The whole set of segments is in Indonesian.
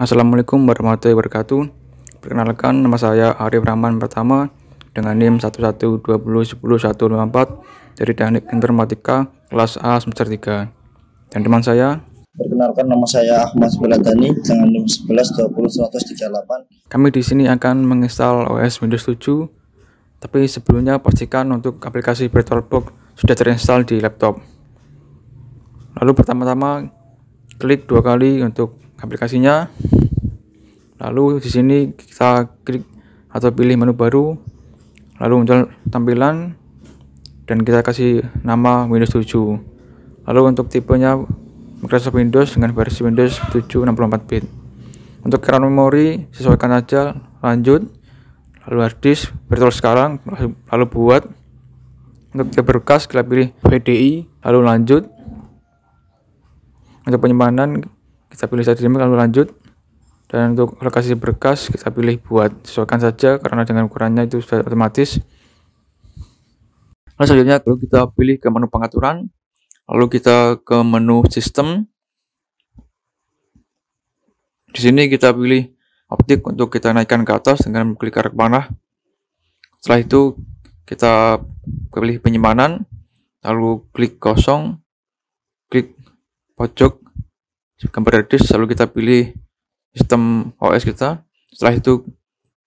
Assalamualaikum warahmatullahi wabarakatuh. Perkenalkan, nama saya Arif Rahman Pertama dengan NIM 1120101154 dari Teknik Informatika kelas A semester 3. Dan teman saya, perkenalkan, nama saya Ahmad Beladani dengan NIM 11201138. Kami di sini akan menginstal OS Windows 7, tapi sebelumnya pastikan untuk aplikasi VirtualBox sudah terinstall di laptop. Lalu pertama-tama klik 2 kali untuk aplikasinya. Lalu di sini kita klik atau pilih menu baru, lalu muncul tampilan dan kita kasih nama Windows 7. Lalu untuk tipenya Microsoft Windows dengan versi Windows 7 64 bit. Untuk RAM memori sesuaikan saja, lanjut. Lalu hard disk virtual sekarang, lalu buat. Untuk berkas kita pilih VDI, lalu lanjut. Untuk penyimpanan kita pilih saja lalu lanjut. Dan untuk lokasi berkas kita pilih buat, sesuaikan saja karena dengan ukurannya itu sudah otomatis. Lalu selanjutnya kita pilih ke menu pengaturan, lalu kita ke menu sistem. Di sini kita pilih optik untuk kita naikkan ke atas dengan klik arah panah. Setelah itu kita pilih penyimpanan, lalu klik kosong, klik pojok gambar disk, lalu kita pilih sistem OS kita. Setelah itu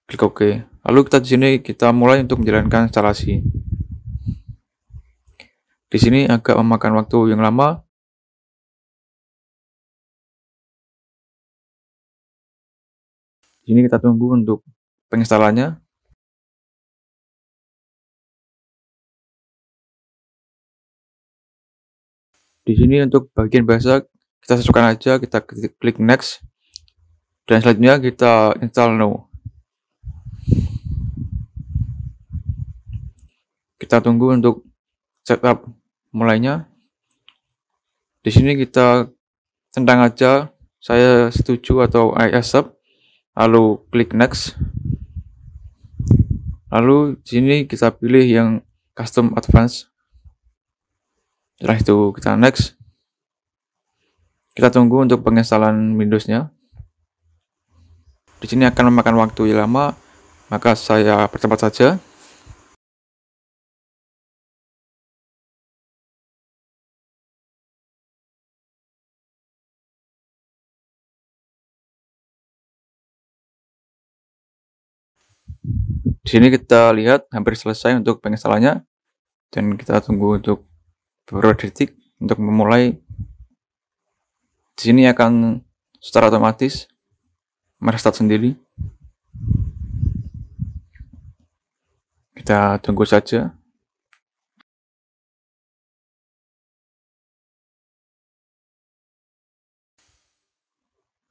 klik OK. Lalu kita di sini kita mulai untuk menjalankan instalasi. Di sini agak memakan waktu yang lama. Di sini kita tunggu untuk penginstalannya. Di sini untuk bagian bahasa kita sesuaikan aja, kita klik next. Dan selanjutnya kita install now. Kita tunggu untuk setup mulainya. Di sini kita centang aja saya setuju atau I accept, lalu klik next. Lalu di sini kita pilih yang custom advance. Setelah itu kita next. Kita tunggu untuk penginstalan Windows-nya. Di sini akan memakan waktu yang lama, maka saya percepat saja. Di sini kita lihat hampir selesai untuk penginstalannya, dan kita tunggu untuk beberapa detik untuk memulai. Di sini akan secara otomatis merestart sendiri. Kita tunggu saja.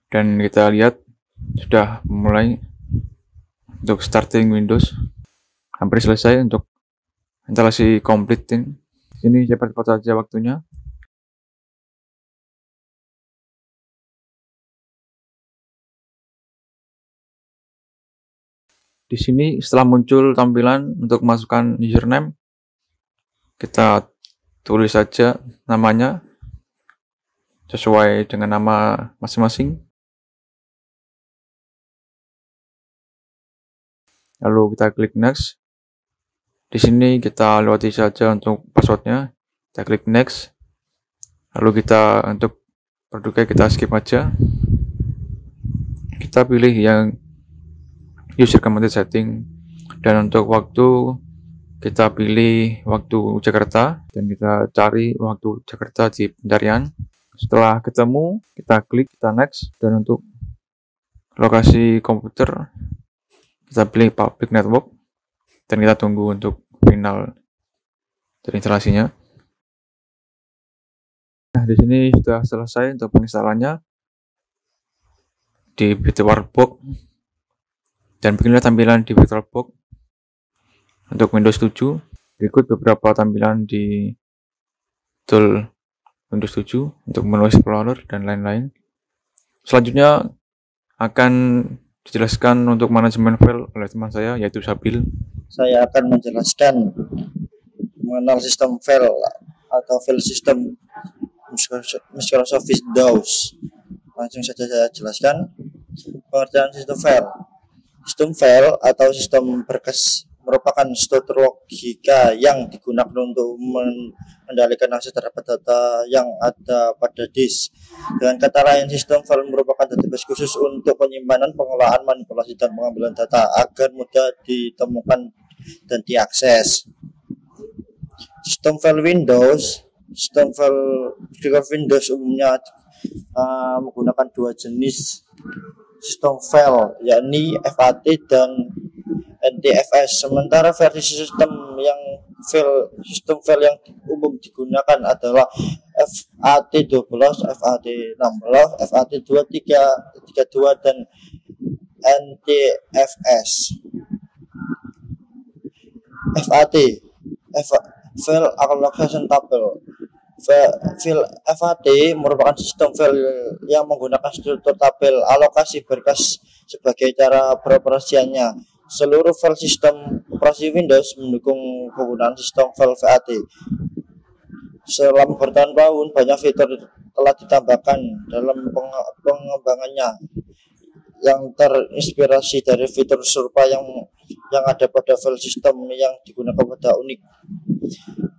Dan kita lihat sudah mulai untuk starting Windows. Hampir selesai untuk instalasi completing. Ini cepat-cepat saja waktunya. Di sini setelah muncul tampilan untuk masukkan username, kita tulis saja namanya sesuai dengan nama masing-masing. Lalu kita klik next. Di sini kita lewati saja untuk passwordnya. Kita klik next. Lalu kita untuk produknya kita skip aja. Kita pilih yang user recommended setting, dan untuk waktu kita pilih waktu Jakarta dan kita cari waktu Jakarta di pencarian. Setelah ketemu kita klik, kita next, dan untuk lokasi komputer kita pilih public network dan kita tunggu untuk final dari instalasinya. Nah, di sini sudah selesai untuk penginstalannya di VirtualBox. Dan beginilah tampilan di VirtualBox untuk Windows 7. Berikut beberapa tampilan di tool Windows 7 untuk menu Explorer dan lain-lain. Selanjutnya akan dijelaskan untuk manajemen file oleh teman saya, yaitu Sabil. Saya akan menjelaskan mengenal sistem file atau file system Microsoft Windows. Langsung saja saya jelaskan. Pengertian sistem file. Sistem file atau sistem berkas merupakan struktur logika yang digunakan untuk mengendalikan akses terhadap data yang ada pada disk. Dengan kata lain, sistem file merupakan database khusus untuk penyimpanan, pengelolaan, manipulasi, dan pengambilan data agar mudah ditemukan dan diakses. Sistem file Windows. Sistem file Windows umumnya menggunakan dua jenis sistem file, yakni FAT dan NTFS. Sementara versi sistem file yang umum digunakan adalah FAT12, FAT16, FAT23, 32 dan NTFS. FAT File Allocation Table. File FAT merupakan sistem file yang menggunakan struktur tabel alokasi berkas sebagai cara beroperasiannya. Seluruh file sistem operasi Windows mendukung penggunaan sistem file FAT. Selama bertahun-tahun, banyak fitur telah ditambahkan dalam pengembangannya yang terinspirasi dari fitur serupa yang ada pada file sistem yang digunakan pada unik.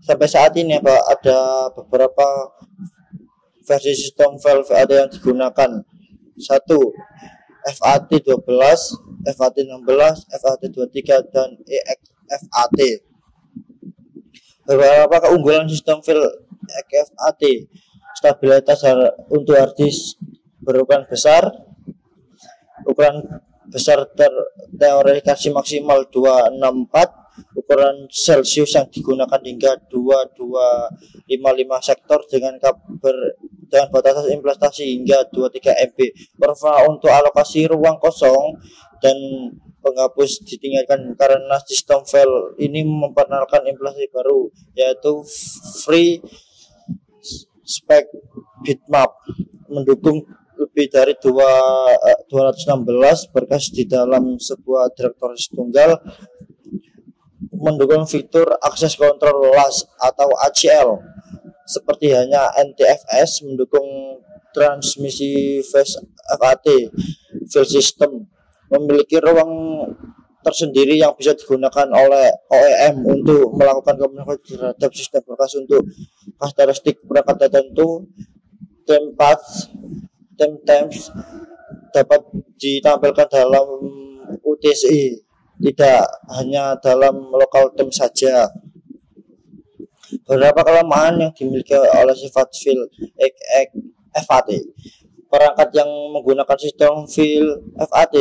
Sampai saat ini ada beberapa versi sistem file FAT yang digunakan. 1. FAT12, FAT16, FAT23 dan EXFAT. Beberapa keunggulan sistem file EXFAT: stabilitas untuk hard disk berukuran besar. Ukuran besar teorifikasi maksimal 264. Ukuran Celsius yang digunakan hingga 2255 sektor dengan batasan implementasi hingga 23 MB. Performa untuk alokasi ruang kosong dan penghapus ditinggalkan karena sistem file ini memperkenalkan implementasi baru, yaitu Free Spec Bitmap, mendukung lebih dari 216 berkas di dalam sebuah direktory tunggal, mendukung fitur akses kontrol LAS atau ACL seperti hanya NTFS, mendukung transmisi file FAT. File system memiliki ruang tersendiri yang bisa digunakan oleh OEM untuk melakukan komunikasi terhadap sistem berkas untuk karakteristik perangkat tertentu. Temp-temps dapat ditampilkan dalam UTC, tidak hanya dalam lokal temp saja. Beberapa kelemahan yang dimiliki oleh sifat file FAT. Perangkat yang menggunakan sistem file FAT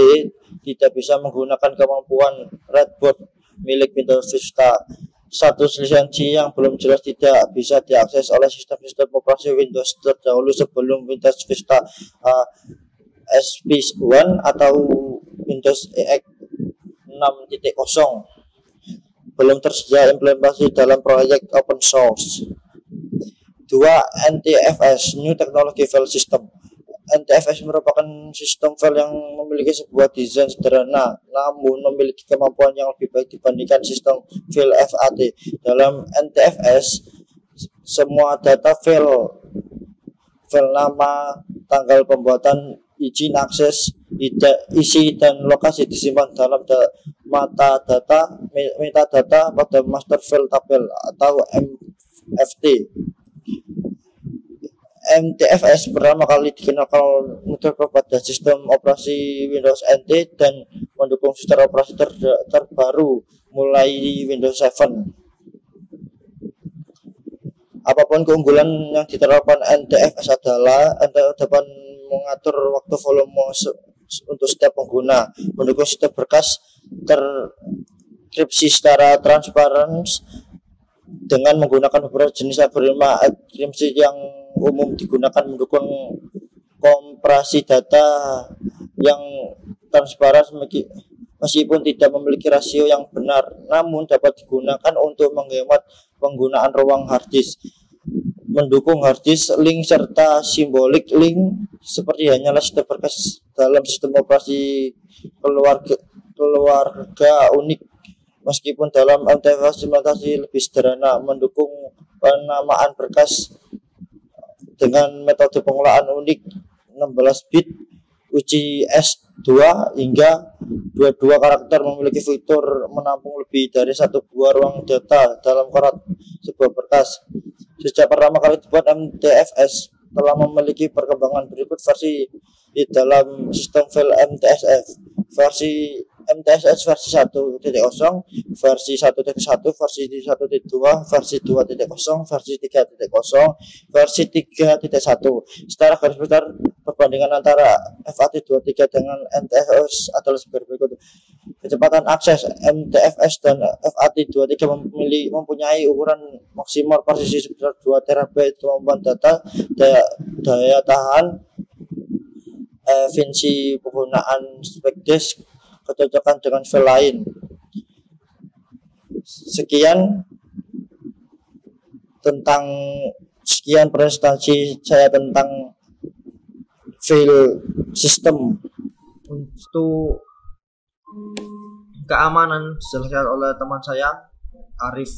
tidak bisa menggunakan kemampuan Redboard milik Windows Vista. Status lisensi yang belum jelas tidak bisa diakses oleh sistem-sistem operasi Windows terdahulu sebelum Windows Vista SP1 atau Windows EX 6.0. Belum tersedia implementasi dalam proyek open source. 2. NTFS, New Technology File System. NTFS merupakan sistem file yang memiliki sebuah desain sederhana, namun memiliki kemampuan yang lebih baik dibandingkan sistem file FAT. Dalam NTFS, semua data file nama, tanggal pembuatan, izin akses, isi dan lokasi disimpan dalam metadata pada master file tabel atau MFT. NTFS pertama kali dikenalkan pada sistem operasi Windows NT dan mendukung sistem operasi terbaru mulai Windows 7. Apapun keunggulan yang diterapkan NTFS adalah dapat mengatur waktu volume untuk setiap pengguna, mendukung sistem berkas terkripsi secara transparan dengan menggunakan beberapa jenis algoritma enkripsi yang umum digunakan, mendukung kompresi data yang transparan meskipun tidak memiliki rasio yang benar, namun dapat digunakan untuk menghemat penggunaan ruang hard disk, mendukung hard disk link serta simbolik link seperti hanyalah sistem berkas dalam sistem operasi keluarga unik. Meskipun dalam NTFS implementasi lebih sederhana, mendukung penamaan berkas dengan metode pengelolaan unik 16 bit uji S2 hingga 22 karakter memiliki fitur menampung lebih dari satu buah ruang data dalam kotak sebuah berkas. Sejak pertama kali dibuat, MTFS telah memiliki perkembangan berikut versi di dalam sistem file MTSF. Versi MTSS versi 1.0, versi 1.1, versi 1.2, versi 2.0, versi 3.0, versi 3.1. Secara garis besar, perbandingan antara FAT23 dengan MTFS adalah sebagai berikut. Kecepatan akses MTFS dan FAT23 mempunyai ukuran maksimal presisi sebesar 2 TB, kemampuan data, daya tahan, efisiensi penggunaan spek disk, kecocokan dengan file lain. Sekian presentasi saya tentang file system. Untuk keamanan dijelaskan oleh teman saya Arif.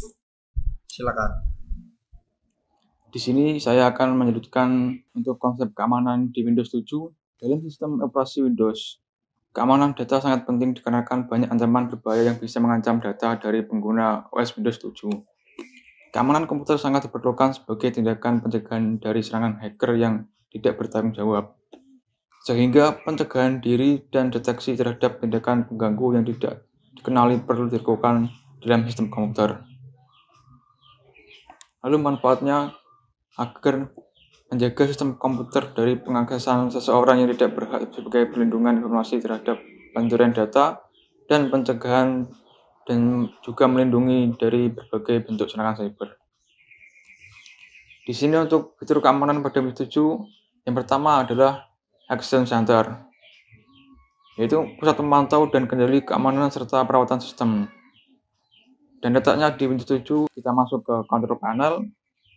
Silakan. Di sini saya akan menyebutkan untuk konsep keamanan di Windows 7 dalam sistem operasi Windows. Keamanan data sangat penting dikarenakan banyak ancaman berbahaya yang bisa mengancam data dari pengguna OS Windows 7. Keamanan komputer sangat diperlukan sebagai tindakan pencegahan dari serangan hacker yang tidak bertanggung jawab, sehingga pencegahan diri dan deteksi terhadap tindakan pengganggu yang tidak dikenali perlu dilakukan dalam sistem komputer. Lalu manfaatnya agar menjaga sistem komputer dari pengaksesan seseorang yang tidak berhak sebagai perlindungan informasi terhadap pencurian data dan pencegahan, dan juga melindungi dari berbagai bentuk serangan cyber. Di sini untuk fitur keamanan pada Windows 7, yang pertama adalah Action Center, yaitu pusat pemantau dan kendali keamanan serta perawatan sistem. Dan letaknya di Windows 7, kita masuk ke Control Panel,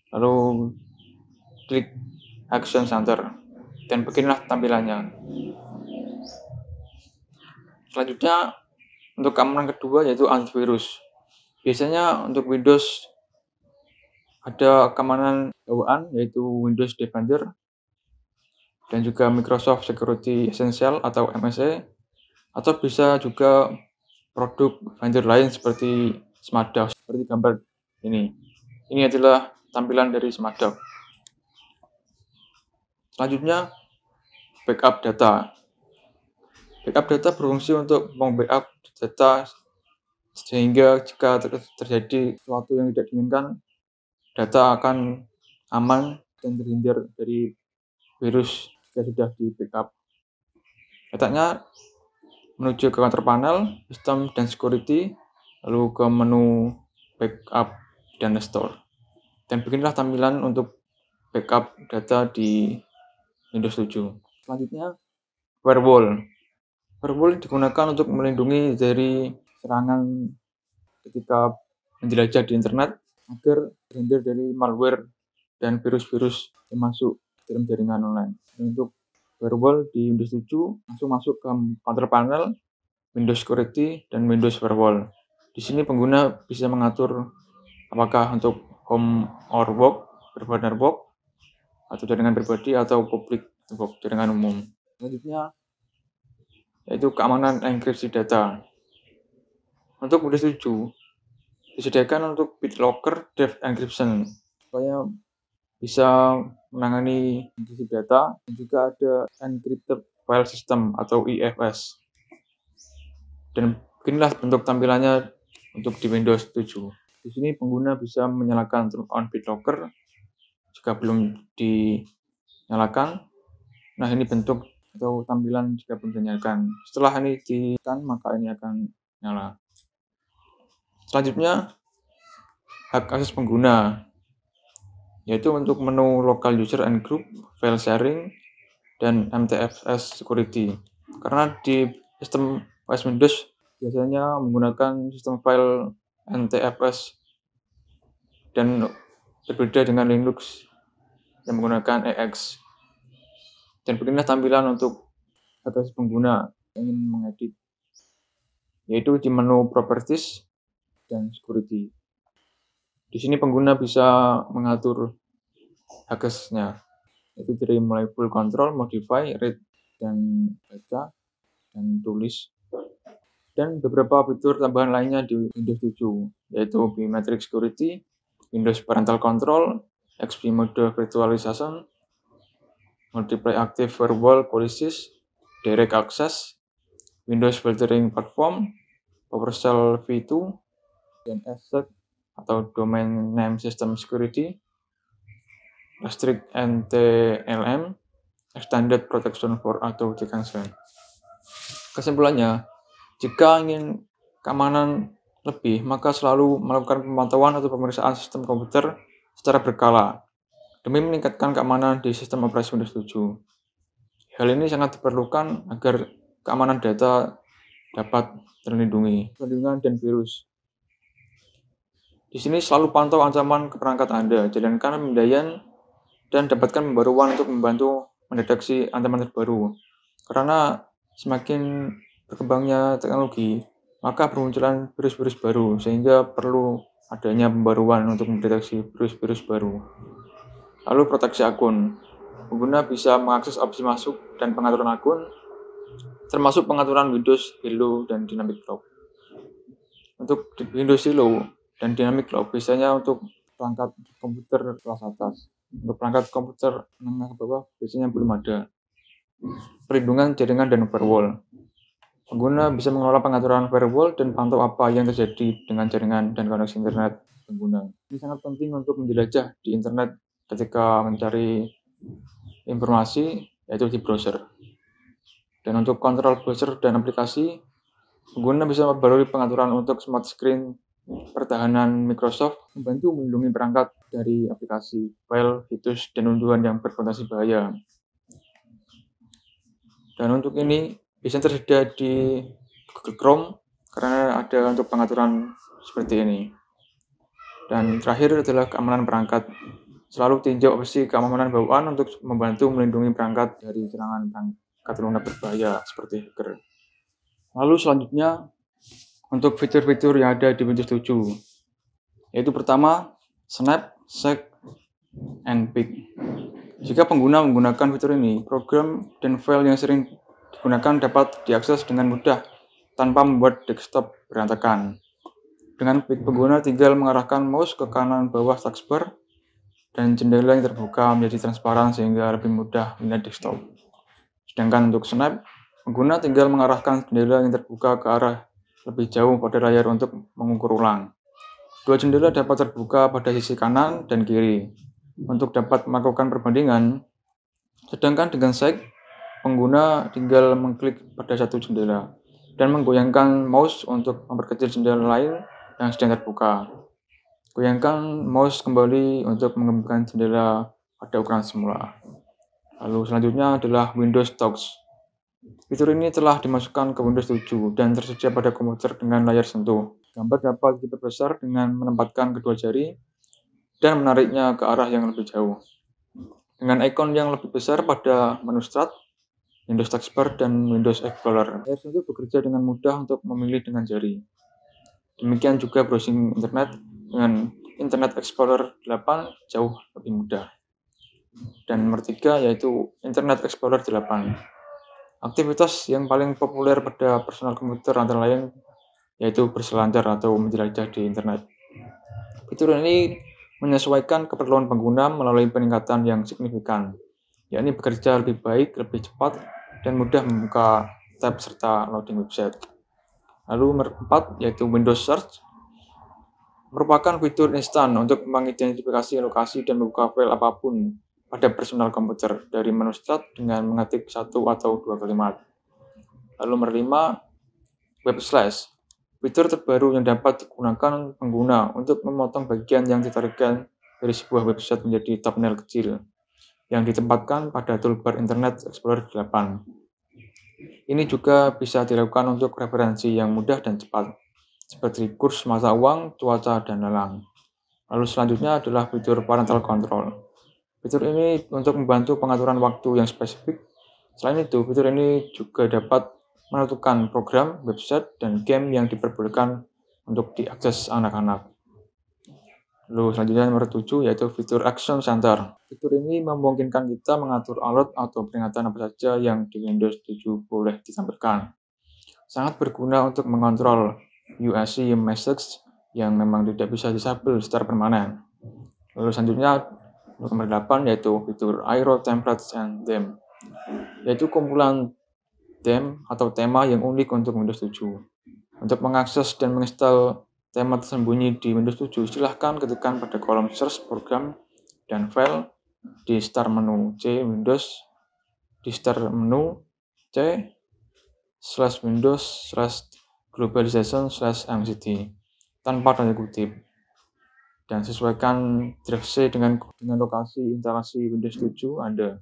lalu klik Action Center, dan beginilah tampilannya. Selanjutnya, untuk keamanan kedua yaitu antivirus. Biasanya untuk Windows ada keamanan bawaan yaitu Windows Defender, dan juga Microsoft Security Essential atau MSE, atau bisa juga produk vendor lain seperti Smartdoc, seperti gambar ini. Ini adalah tampilan dari Smartdoc. Selanjutnya, backup data. Backup data berfungsi untuk membackup data sehingga jika terjadi sesuatu yang tidak diinginkan, data akan aman dan terhindar dari virus jika sudah di backup. Letaknya menuju ke Control Panel, System dan Security, lalu ke menu Backup dan Restore. Dan beginilah tampilan untuk backup data di Windows 7. Selanjutnya, Firewall. Firewall digunakan untuk melindungi dari serangan ketika menjelajah di internet agar terhindar dari malware dan virus-virus yang masuk dalam jaringan online. Dan untuk Firewall di Windows 7 langsung masuk ke Control Panel, Windows Security, dan Windows Firewall. Di sini pengguna bisa mengatur apakah untuk home or work, private network, atau jaringan pribadi, atau public network, jaringan umum. Selanjutnya yaitu keamanan enkripsi data. Untuk Windows 7 disediakan untuk BitLocker Depth Encryption supaya bisa menangani enkripsi data, dan juga ada Encrypted File System atau EFS. Dan beginilah bentuk tampilannya untuk di Windows 7. Di sini pengguna bisa menyalakan turn on BitLocker jika belum dinyalakan. Nah, ini bentuk atau tampilan jika belum dinyalakan. Setelah ini ditekan, maka ini akan nyala. Selanjutnya, hak akses pengguna, yaitu untuk menu Local User and Group, File Sharing, dan MTFS Security. Karena di sistem OS Windows biasanya menggunakan sistem file NTFS dan berbeda dengan Linux yang menggunakan EX. Dan beginilah tampilan untuk akses pengguna yang ingin mengedit, yaitu di menu Properties dan Security. Di sini pengguna bisa mengatur aksesnya, yaitu dari mulai full control, modify, read, dan baca dan tulis. Dan beberapa fitur tambahan lainnya di Windows 7, yaitu Biometric Security, Windows Parental Control, XP Mode Virtualization, Multiply Active Firewall Policies, Direct Access, Windows Filtering Platform, PowerShell v2, dan DNSSEC atau Domain Name System Security, Restrict NTLM, Extended Protection for Authentication. Kesimpulannya, jika ingin keamanan lebih, maka selalu melakukan pemantauan atau pemeriksaan sistem komputer secara berkala demi meningkatkan keamanan di sistem operasi Windows 7. Hal ini sangat diperlukan agar keamanan data dapat terlindungi, perlindungan dan virus. Di sini selalu pantau ancaman ke perangkat Anda, jalankan pemindaian, dan dapatkan pembaruan untuk membantu mendeteksi ancaman terbaru. Karena semakin berkembangnya teknologi, maka bermunculan virus-virus baru, sehingga perlu adanya pembaruan untuk mendeteksi virus-virus baru. Lalu proteksi akun. Pengguna bisa mengakses opsi masuk dan pengaturan akun, termasuk pengaturan Windows Hello dan Dynamic Lock. Untuk Windows Hello dan Dynamic Lock biasanya untuk perangkat komputer kelas atas. Untuk perangkat komputer menengah ke bawah biasanya belum ada. Perlindungan jaringan dan firewall. Pengguna bisa mengelola pengaturan firewall dan pantau apa yang terjadi dengan jaringan dan koneksi internet pengguna. Ini sangat penting untuk menjelajah di internet ketika mencari informasi, yaitu di browser. Dan untuk kontrol browser dan aplikasi, pengguna bisa memperbarui pengaturan untuk smart screen pertahanan Microsoft, membantu melindungi perangkat dari aplikasi, file, virus, dan unduhan yang berpotensi bahaya. Dan untuk ini bisa tersedia di Google Chrome karena ada untuk pengaturan seperti ini. Dan terakhir adalah keamanan perangkat. Selalu tinjau opsi keamanan bawaan untuk membantu melindungi perangkat dari serangan perangkat lunak berbahaya seperti hacker. Lalu selanjutnya untuk fitur-fitur yang ada di Windows 7, yaitu pertama Snap, Sec, and Pick. Jika pengguna menggunakan fitur ini, program dan file yang sering digunakan dapat diakses dengan mudah tanpa membuat desktop berantakan. Dengan Pick, pengguna tinggal mengarahkan mouse ke kanan bawah taskbar dan jendela yang terbuka menjadi transparan sehingga lebih mudah melihat desktop. Sedangkan untuk Snap, pengguna tinggal mengarahkan jendela yang terbuka ke arah lebih jauh pada layar untuk mengukur ulang. Dua jendela dapat terbuka pada sisi kanan dan kiri untuk dapat melakukan perbandingan. Sedangkan dengan Sec, pengguna tinggal mengklik pada satu jendela dan menggoyangkan mouse untuk memperkecil jendela lain yang sedang terbuka. Goyangkan mouse kembali untuk mengembangkan jendela pada ukuran semula. Lalu selanjutnya adalah Windows Talks. Fitur ini telah dimasukkan ke Windows 7 dan tersedia pada komputer dengan layar sentuh. Gambar dapat diperbesar dengan menempatkan kedua jari dan menariknya ke arah yang lebih jauh. Dengan ikon yang lebih besar pada menu Start, Windows Taskbar, dan Windows Explorer, layar sentuh bekerja dengan mudah untuk memilih dengan jari. Demikian juga browsing internet dengan Internet Explorer 8 jauh lebih mudah. Dan nomor 3 yaitu Internet Explorer 8. Aktivitas yang paling populer pada personal komputer antara lain yaitu berselancar atau menjelajah di internet. Fitur ini menyesuaikan keperluan pengguna melalui peningkatan yang signifikan, yakni bekerja lebih baik, lebih cepat, dan mudah membuka tab serta loading website. Lalu nomor 4 yaitu Windows Search, merupakan fitur instan untuk mengidentifikasi lokasi dan membuka file apapun pada personal komputer dari menu Start dengan mengetik satu atau dua kalimat. Lalu nomor 5, Web Slash, fitur terbaru yang dapat digunakan pengguna untuk memotong bagian yang ditarikkan dari sebuah website menjadi thumbnail kecil yang ditempatkan pada toolbar Internet Explorer 8. Ini juga bisa dilakukan untuk referensi yang mudah dan cepat, seperti kurs mata uang, cuaca, dan lelang. Lalu selanjutnya adalah fitur Parental Control. Fitur ini untuk membantu pengaturan waktu yang spesifik. Selain itu, fitur ini juga dapat menentukan program, website, dan game yang diperbolehkan untuk diakses anak-anak. Lalu selanjutnya nomor 7 yaitu fitur Action Center. Fitur ini memungkinkan kita mengatur alert atau peringatan apa saja yang di Windows 7 boleh ditampilkan. Sangat berguna untuk mengontrol UAC message yang memang tidak bisa disable secara permanen. Lalu selanjutnya nomor 8 yaitu fitur Aero Templates and Theme, yaitu kumpulan theme atau tema yang unik untuk Windows 7. Untuk mengakses dan menginstal tema tersembunyi di Windows 7, silahkan ketikkan pada kolom search program dan file di start menu C Windows, di start menu C /Windows/globalization/mct tanpa tanda kutip, dan sesuaikan drive C dengan lokasi instalasi Windows 7 Anda.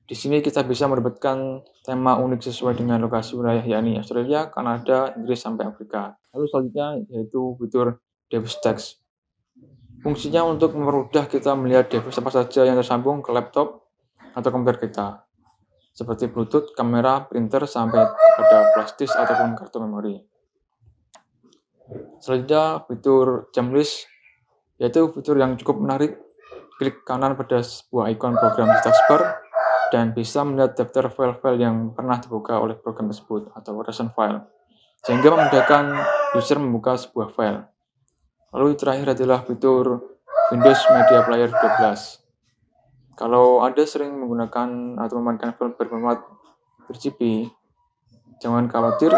Di sini kita bisa mendapatkan tema unik sesuai dengan lokasi wilayah, yakni Australia, Kanada, Inggris, sampai Afrika. Lalu selanjutnya yaitu fitur device text. Fungsinya untuk mempermudah kita melihat device apa saja yang tersambung ke laptop atau komputer kita, seperti Bluetooth, kamera, printer, sampai kepada flash disk ataupun kartu memori. Selanjutnya fitur jump list, yaitu fitur yang cukup menarik. Klik kanan pada sebuah ikon program di taskbar dan bisa melihat daftar file-file yang pernah dibuka oleh program tersebut atau recent file, sehingga memudahkan user membuka sebuah file. Lalu terakhir adalah fitur Windows Media Player 12. Kalau Anda sering menggunakan atau memainkan film berformat RGB, jangan khawatir.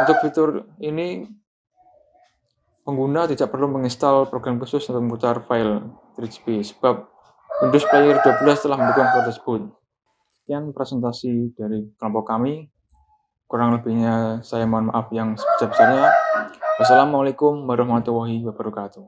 Untuk fitur ini, pengguna tidak perlu menginstal program khusus untuk memutar file RGB, sebab Windows Player 12 telah mendukung hal tersebut. Sekian presentasi dari kelompok kami. Kurang lebihnya saya mohon maaf yang sebesar-besarnya. Wassalamualaikum warahmatullahi wabarakatuh.